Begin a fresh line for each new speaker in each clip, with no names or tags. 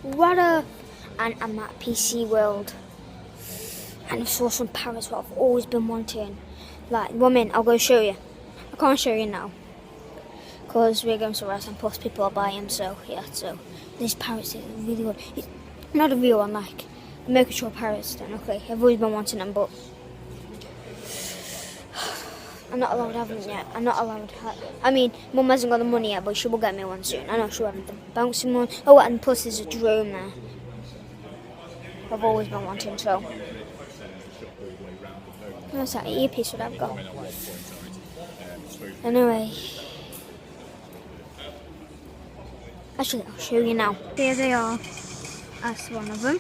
What and I'm at PC World. And I saw some parrots what I've always been wanting. Like, woman, I'll go show you. I can't show you now. Because we're going to rest and plus people are buying them, so yeah, so. These parrots are really good. It's not a real one, like, making sure parrots then, okay. I've always been wanting them, but I'm not allowed to have them yet. I'm not allowed to have, I mean, Mum hasn't got the money yet, but she will get me one soon. I know she'll have the bouncing one. Oh, and plus there's a drone there. I've always been wanting, so. What's that earpiece that I've got? Anyway. Actually, I'll show you now. Here they are. That's one of them.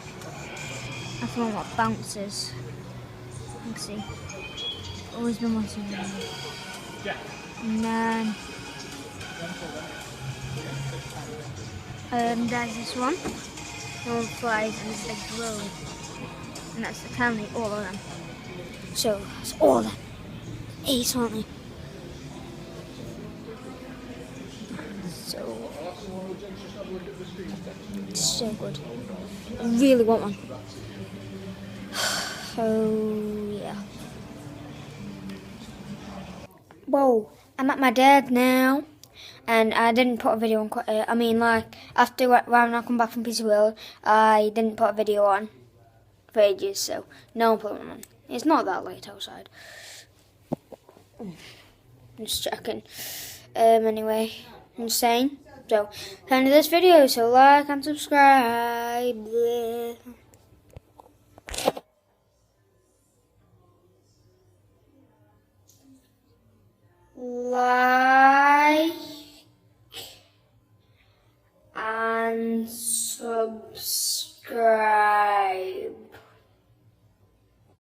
That's one that bounces. You can see. Always been wanting them. And then there's this one. The one flies and it's a big drone. And that's apparently all of them. So that's all of them. 8, aren't they? So good. I really want one. Oh yeah. Whoa, I'm at my dad now, and I didn't put a video on. I mean, like after when I come back from PC World, I didn't put a video on for ages, so no one put one on. It's not that late outside. Just checking. Anyway, I'm just saying. So, end of this video, so like and subscribe. Like and subscribe.